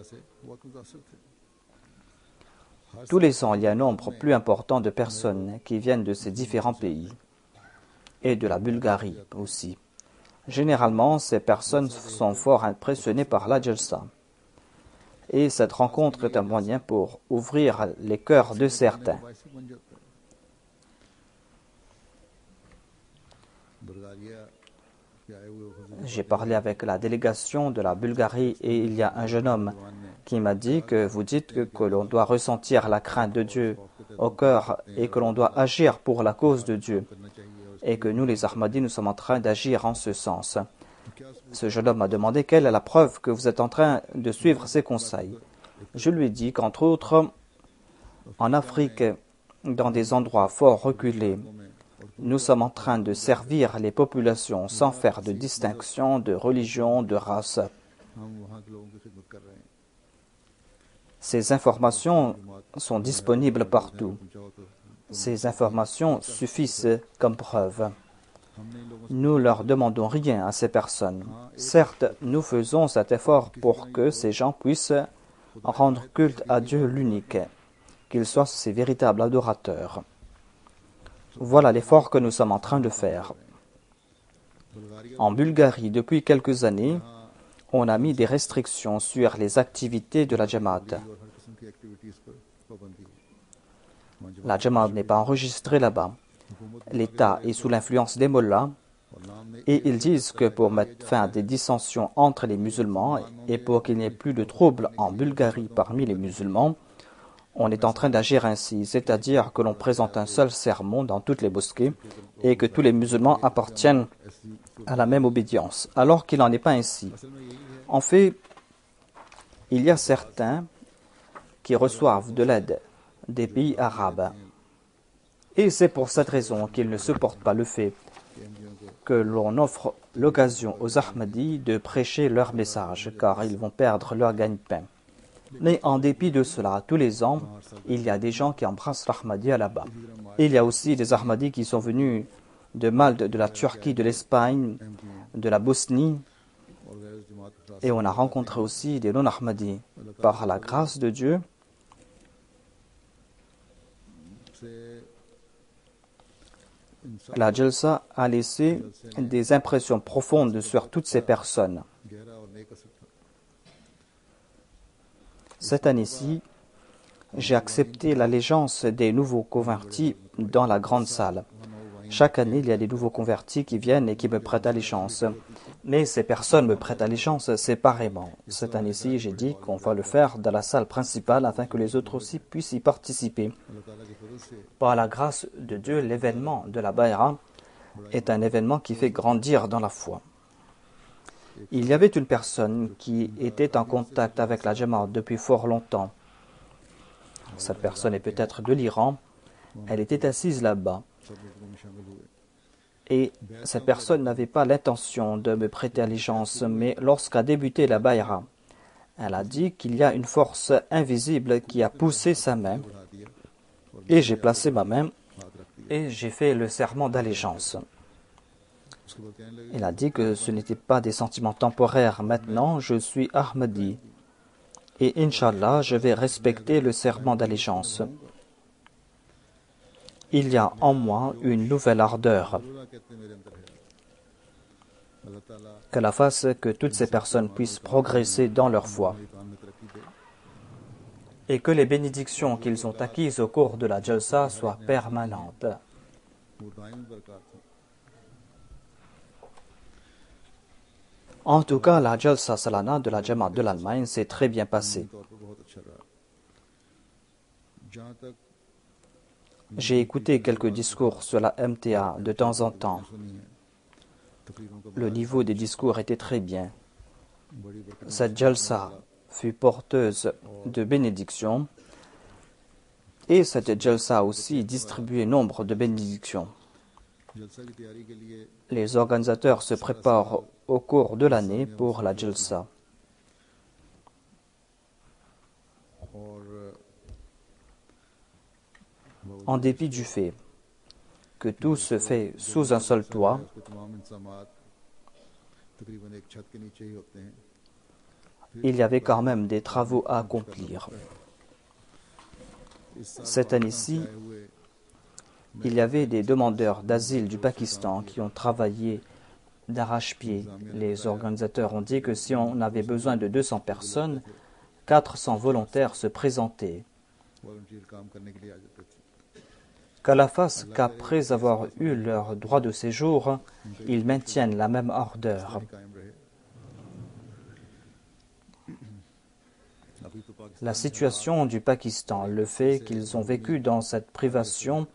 Tous les ans, il y a un nombre plus important de personnes qui viennent de ces différents pays et de la Bulgarie aussi. Généralement, ces personnes sont fort impressionnées par la Jalsa. Et cette rencontre est un moyen pour ouvrir les cœurs de certains. J'ai parlé avec la délégation de la Bulgarie et il y a un jeune homme qui m'a dit que vous dites que l'on doit ressentir la crainte de Dieu au cœur et que l'on doit agir pour la cause de Dieu et que nous les Ahmadis nous sommes en train d'agir en ce sens. Ce jeune homme m'a demandé quelle est la preuve que vous êtes en train de suivre ces conseils. Je lui ai dit qu'entre autres, en Afrique, dans des endroits fort reculés, nous sommes en train de servir les populations sans faire de distinction de religion, de race. Ces informations sont disponibles partout. Ces informations suffisent comme preuve. Nous ne leur demandons rien à ces personnes. Certes, nous faisons cet effort pour que ces gens puissent rendre culte à Dieu l'unique, qu'ils soient ses véritables adorateurs. Voilà l'effort que nous sommes en train de faire. En Bulgarie, depuis quelques années, on a mis des restrictions sur les activités de la Jamaat. La Jamaat n'est pas enregistrée là-bas. L'État est sous l'influence des mollahs et ils disent que pour mettre fin à des dissensions entre les musulmans et pour qu'il n'y ait plus de troubles en Bulgarie parmi les musulmans, on est en train d'agir ainsi, c'est-à-dire que l'on présente un seul sermon dans toutes les mosquées et que tous les musulmans appartiennent à la même obédience, alors qu'il n'en est pas ainsi. En fait, il y a certains qui reçoivent de l'aide des pays arabes. Et c'est pour cette raison qu'ils ne supportent pas le fait que l'on offre l'occasion aux Ahmadis de prêcher leur message, car ils vont perdre leur gagne-pain. Mais en dépit de cela, tous les ans, il y a des gens qui embrassent l'Ahmadiyya là-bas. Il y a aussi des Ahmadis qui sont venus de Malte, de la Turquie, de l'Espagne, de la Bosnie. Et on a rencontré aussi des non-Ahmadis. Par la grâce de Dieu, la Jalsa a laissé des impressions profondes sur toutes ces personnes. Cette année-ci, j'ai accepté l'allégeance des nouveaux convertis dans la grande salle. Chaque année, il y a des nouveaux convertis qui viennent et qui me prêtent allégeance. Mais ces personnes me prêtent allégeance séparément. Cette année-ci, j'ai dit qu'on va le faire dans la salle principale afin que les autres aussi puissent y participer. Par la grâce de Dieu, l'événement de la Bayra est un événement qui fait grandir dans la foi. Il y avait une personne qui était en contact avec la Jamaat depuis fort longtemps. Cette personne est peut-être de l'Iran. Elle était assise là-bas. Et cette personne n'avait pas l'intention de me prêter allégeance, mais lorsqu'a débuté la Bayra, elle a dit qu'il y a une force invisible qui a poussé sa main, et j'ai placé ma main et j'ai fait le serment d'allégeance. Elle a dit que ce n'était pas des sentiments temporaires. Maintenant, je suis Ahmadi. Et Inch'Allah, je vais respecter le serment d'allégeance. Il y a en moi une nouvelle ardeur. Qu'Allah fasse que toutes ces personnes puissent progresser dans leur foi. Et que les bénédictions qu'ils ont acquises au cours de la Jalsa soient permanentes. En tout cas, la Jalsa Salana de la Jamaat de l'Allemagne s'est très bien passée. J'ai écouté quelques discours sur la MTA de temps en temps. Le niveau des discours était très bien. Cette Jalsa fut porteuse de bénédictions et cette Jalsa aussi distribuait nombre de bénédictions. Les organisateurs se préparent au cours de l'année pour la Jalsa. En dépit du fait que tout se fait sous un seul toit, il y avait quand même des travaux à accomplir. Cette année-ci, il y avait des demandeurs d'asile du Pakistan qui ont travaillé d'arrache-pied. Les organisateurs ont dit que si on avait besoin de 200 personnes, 400 volontaires se présentaient. Qu'Allah fasse qu'après avoir eu leur droit de séjour, ils maintiennent la même ardeur. La situation du Pakistan, le fait qu'ils ont vécu dans cette privation,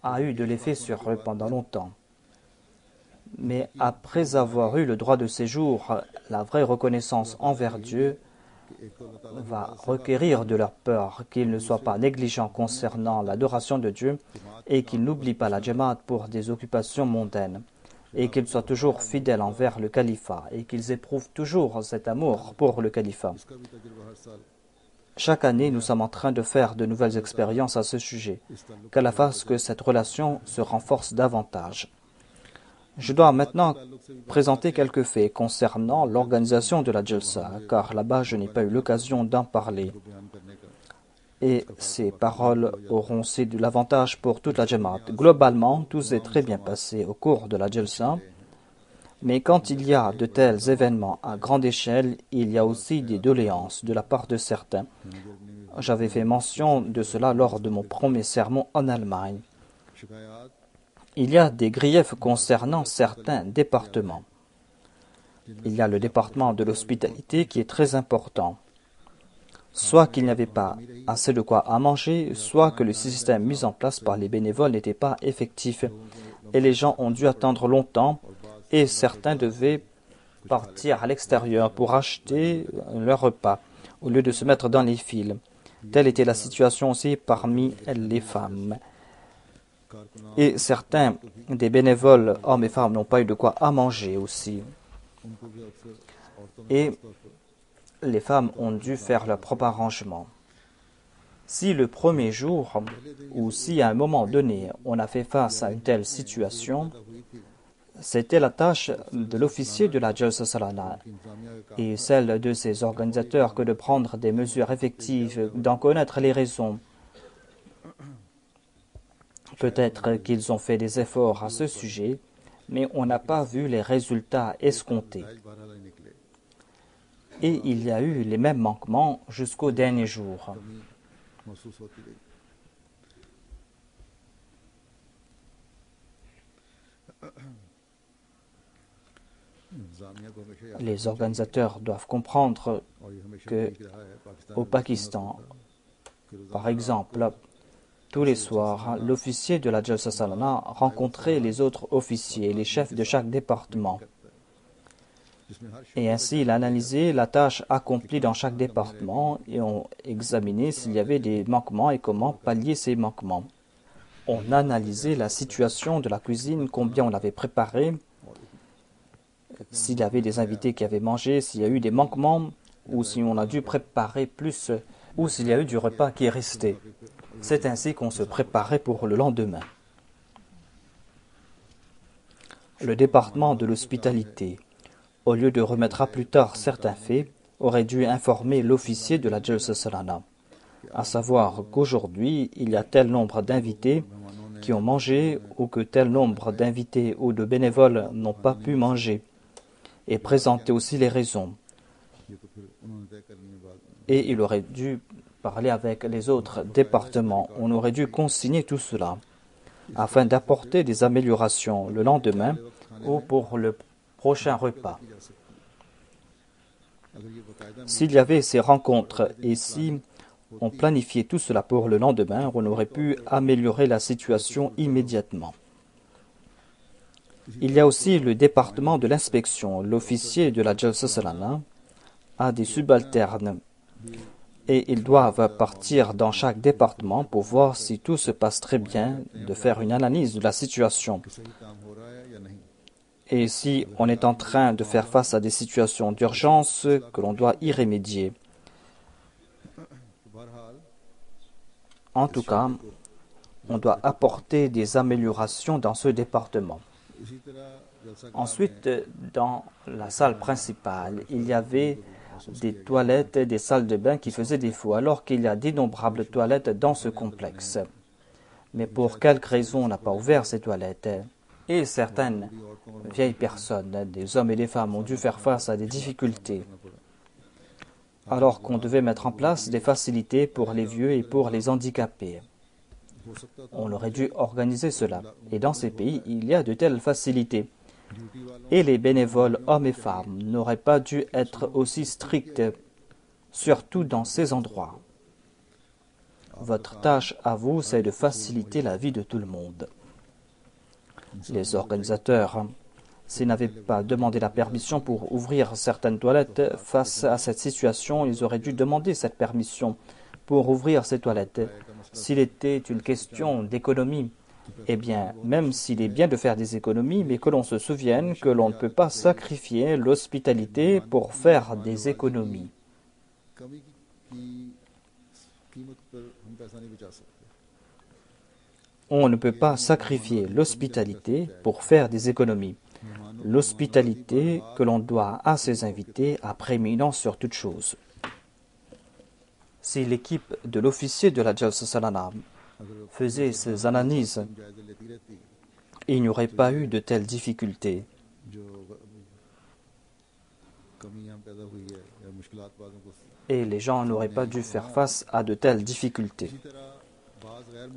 a eu de l'effet sur eux pendant longtemps. Mais après avoir eu le droit de séjour, la vraie reconnaissance envers Dieu va requérir de leur peur qu'ils ne soient pas négligents concernant l'adoration de Dieu et qu'ils n'oublient pas la Jamaat pour des occupations mondaines et qu'ils soient toujours fidèles envers le califat et qu'ils éprouvent toujours cet amour pour le califat. Chaque année, nous sommes en train de faire de nouvelles expériences à ce sujet. Qu'Allah fasse que cette relation se renforce davantage. Je dois maintenant présenter quelques faits concernant l'organisation de la Jalsa, car là-bas je n'ai pas eu l'occasion d'en parler. Et ces paroles auront aussi de l'avantage pour toute la Jamaat. Globalement, tout s'est très bien passé au cours de la Jalsa. Mais quand il y a de tels événements à grande échelle, il y a aussi des doléances de la part de certains. J'avais fait mention de cela lors de mon premier sermon en Allemagne. Il y a des griefs concernant certains départements. Il y a le département de l'hospitalité qui est très important. Soit qu'il n'y avait pas assez de quoi à manger, soit que le système mis en place par les bénévoles n'était pas effectif et les gens ont dû attendre longtemps et certains devaient partir à l'extérieur pour acheter leur repas au lieu de se mettre dans les files. Telle était la situation aussi parmi les femmes. Et certains des bénévoles, hommes et femmes, n'ont pas eu de quoi à manger aussi. Et les femmes ont dû faire leur propre arrangement. Si le premier jour, ou si à un moment donné, on a fait face à une telle situation, c'était la tâche de l'officier de la Jalsa Salana et celle de ses organisateurs que de prendre des mesures effectives, d'en connaître les raisons. Peut-être qu'ils ont fait des efforts à ce sujet, mais on n'a pas vu les résultats escomptés. Et il y a eu les mêmes manquements jusqu'au dernier jour. Les organisateurs doivent comprendre que au Pakistan, par exemple, tous les soirs, l'officier de la Jalsa Salana rencontrait les autres officiers, les chefs de chaque département. Et ainsi, il analysait la tâche accomplie dans chaque département et on examinait s'il y avait des manquements et comment pallier ces manquements. On analysait la situation de la cuisine, combien on avait préparé, s'il y avait des invités qui avaient mangé, s'il y a eu des manquements, ou si on a dû préparer plus, ou s'il y a eu du repas qui est resté. C'est ainsi qu'on se préparait pour le lendemain. Le département de l'hospitalité, au lieu de remettre à plus tard certains faits, aurait dû informer l'officier de la Jalsa Salana, à savoir qu'aujourd'hui, il y a tel nombre d'invités qui ont mangé ou que tel nombre d'invités ou de bénévoles n'ont pas pu manger, et présenter aussi les raisons. Et il aurait dû parler avec les autres départements. On aurait dû consigner tout cela afin d'apporter des améliorations le lendemain ou pour le prochain repas. S'il y avait ces rencontres et si on planifiait tout cela pour le lendemain, on aurait pu améliorer la situation immédiatement. Il y a aussi le département de l'inspection. L'officier de la Jalsa Salana a des subalternes et ils doivent partir dans chaque département pour voir si tout se passe très bien, de faire une analyse de la situation. Et si on est en train de faire face à des situations d'urgence que l'on doit y remédier. En tout cas, on doit apporter des améliorations dans ce département. Ensuite, dans la salle principale, il y avait des toilettes et des salles de bain qui faisaient défaut, alors qu'il y a d'innombrables toilettes dans ce complexe. Mais pour quelque raison, on n'a pas ouvert ces toilettes. Et certaines vieilles personnes, des hommes et des femmes, ont dû faire face à des difficultés, alors qu'on devait mettre en place des facilités pour les vieux et pour les handicapés. On aurait dû organiser cela. Et dans ces pays, il y a de telles facilités. Et les bénévoles, hommes et femmes, n'auraient pas dû être aussi stricts, surtout dans ces endroits. Votre tâche à vous, c'est de faciliter la vie de tout le monde. Les organisateurs, s'ils n'avaient pas demandé la permission pour ouvrir certaines toilettes, face à cette situation, ils auraient dû demander cette permission pour ouvrir ces toilettes. S'il était une question d'économie, eh bien, même s'il est bien de faire des économies, mais que l'on se souvienne que l'on ne peut pas sacrifier l'hospitalité pour faire des économies. On ne peut pas sacrifier l'hospitalité pour faire des économies. L'hospitalité que l'on doit à ses invités a prééminence sur toute chose. Si l'équipe de l'officier de la Jalsa Salana faisait ces analyses, il n'y aurait pas eu de telles difficultés. et les gens n'auraient pas dû faire face à de telles difficultés.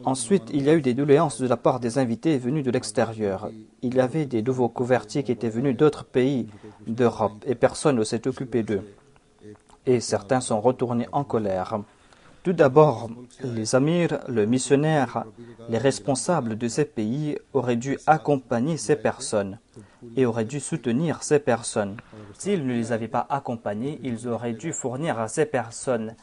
Ensuite, il y a eu des doléances de la part des invités venus de l'extérieur. Il y avait des nouveaux convertis qui étaient venus d'autres pays d'Europe et personne ne s'est occupé d'eux. Et certains sont retournés en colère. Tout d'abord, les amirs, le missionnaire, les responsables de ces pays auraient dû accompagner ces personnes et auraient dû soutenir ces personnes. S'ils ne les avaient pas accompagnés, ils auraient dû fournir à ces personnes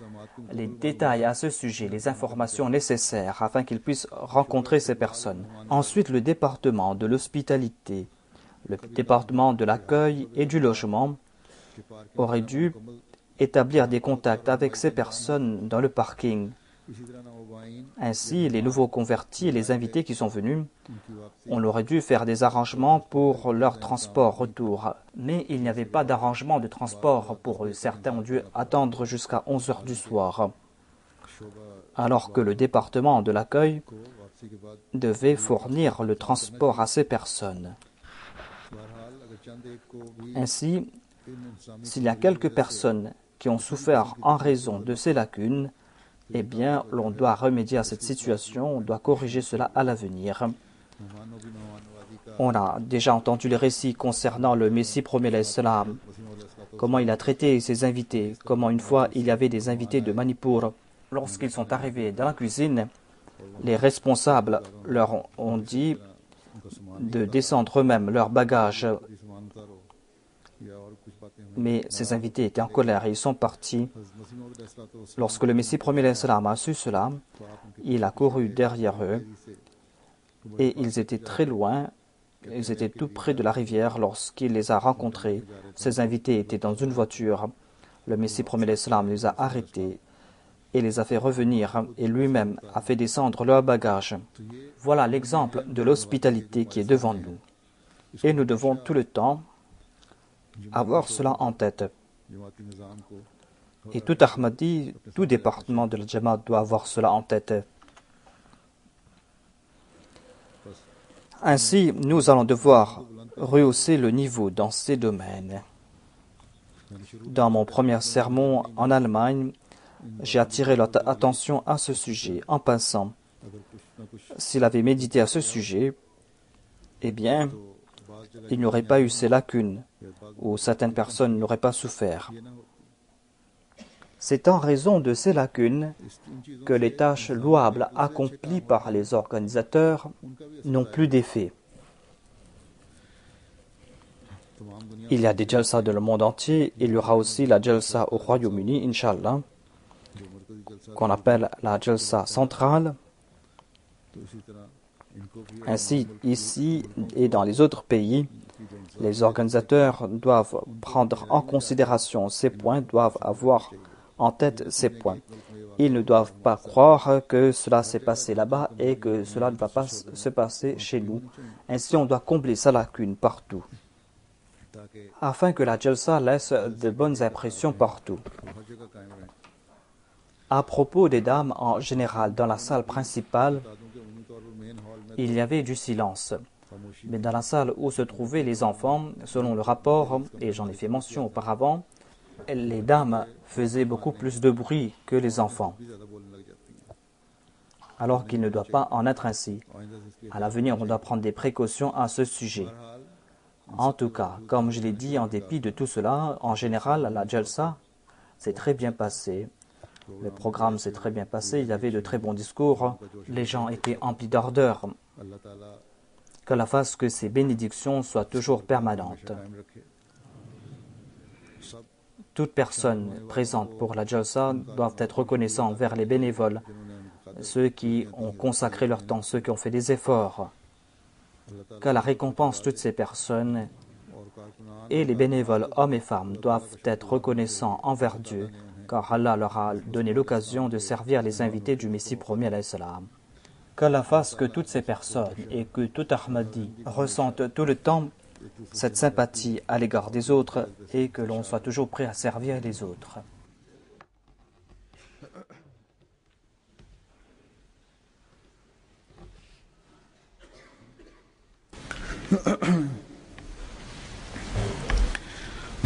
les détails à ce sujet, les informations nécessaires afin qu'ils puissent rencontrer ces personnes. Ensuite, le département de l'hospitalité, le département de l'accueil et du logement aurait dû établir des contacts avec ces personnes dans le parking. Ainsi, les nouveaux convertis et les invités qui sont venus, on aurait dû faire des arrangements pour leur transport retour. Mais il n'y avait pas d'arrangement de transport pour eux. Certains ont dû attendre jusqu'à 11 heures du soir. Alors que le département de l'accueil devait fournir le transport à ces personnes. Ainsi, s'il y a quelques personnes qui ont souffert en raison de ces lacunes, eh bien, l'on doit remédier à cette situation, on doit corriger cela à l'avenir. On a déjà entendu les récits concernant le Messie premier l'Islam, comment il a traité ses invités, comment une fois il y avait des invités de Manipur. Lorsqu'ils sont arrivés dans la cuisine, les responsables leur ont dit de descendre eux-mêmes leurs bagages. Mais ces invités étaient en colère et ils sont partis. Lorsque le Messie premier l'Islam a su cela, il a couru derrière eux et ils étaient très loin, ils étaient tout près de la rivière lorsqu'il les a rencontrés. Ces invités étaient dans une voiture. Le Messie premier l'Islam les a arrêtés et les a fait revenir et lui-même a fait descendre leurs bagages. Voilà l'exemple de l'hospitalité qui est devant nous. Et nous devons tout le temps avoir cela en tête. Et tout Ahmadi, tout département de la Jamaat doit avoir cela en tête. Ainsi, nous allons devoir rehausser le niveau dans ces domaines. Dans mon premier sermon en Allemagne, j'ai attiré leur attention à ce sujet en passant. S'il avait médité à ce sujet, eh bien, il n'y aurait pas eu ces lacunes, ou certaines personnes n'auraient pas souffert. C'est en raison de ces lacunes que les tâches louables accomplies par les organisateurs n'ont plus d'effet. Il y a des jalsa dans le monde entier, il y aura aussi la jalsa au Royaume-Uni, Inch'Allah, qu'on appelle la jalsa centrale. Ainsi, ici et dans les autres pays, les organisateurs doivent prendre en considération ces points, doivent avoir en tête ces points. Ils ne doivent pas croire que cela s'est passé là-bas et que cela ne va pas se passer chez nous. Ainsi, on doit combler sa lacune partout, afin que la jalsa laisse de bonnes impressions partout. À propos des dames en général, dans la salle principale, il y avait du silence. Mais dans la salle où se trouvaient les enfants, selon le rapport, et j'en ai fait mention auparavant, les dames faisaient beaucoup plus de bruit que les enfants, alors qu'il ne doit pas en être ainsi. À l'avenir, on doit prendre des précautions à ce sujet. En tout cas, comme je l'ai dit, en dépit de tout cela, en général, la jalsa s'est très bien passée. Le programme s'est très bien passé, il y avait de très bons discours, les gens étaient emplis d'ardeur. Qu'Allah fasse que ces bénédictions soient toujours permanentes. Toute personne présente pour la jalsa doivent être reconnaissants envers les bénévoles, ceux qui ont consacré leur temps, ceux qui ont fait des efforts. Qu'Allah récompense toutes ces personnes et les bénévoles, hommes et femmes, doivent être reconnaissants envers Dieu, car Allah leur a donné l'occasion de servir les invités du Messie premier alayhi salam. Qu'Allah fasse que toutes ces personnes et que tout Ahmadi ressentent tout le temps cette sympathie à l'égard des autres et que l'on soit toujours prêt à servir les autres.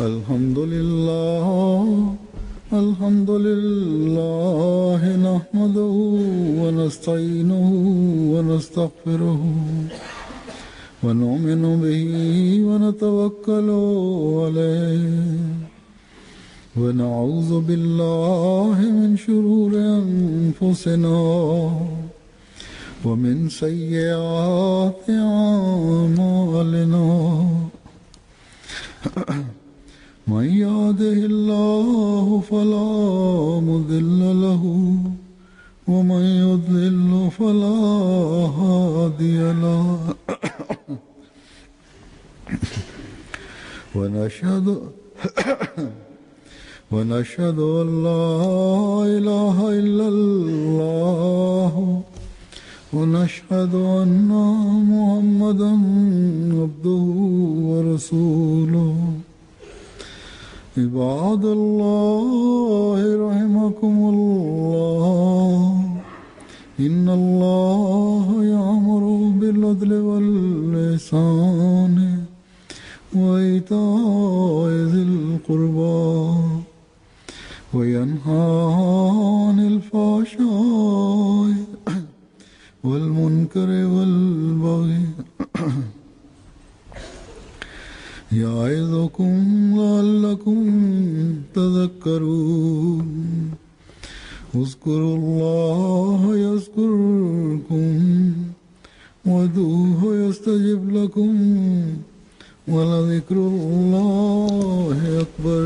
الحمد لله نحمده ونستعينه ونستغفره ونؤمن به ونتوكل عليه ونعوذ بالله من شرور أنفسنا ومن سيئات أعمالنا من يهده الله فلا مضل له ومن يضلل فلا هادي له ونشهد أن لا إله إلا الله ونشهد أن محمدا عبده ورسوله عباد الله رحمكم الله إن الله يأمر بالعدل والإحسان وإيتاء ذي القربى وينهى عن الفحشاء والمنكر والبغي يعظكم لعلكم تذكرون اذكروا الله يذكركم وادعوه يستجب لكم ولذكر الله أكبر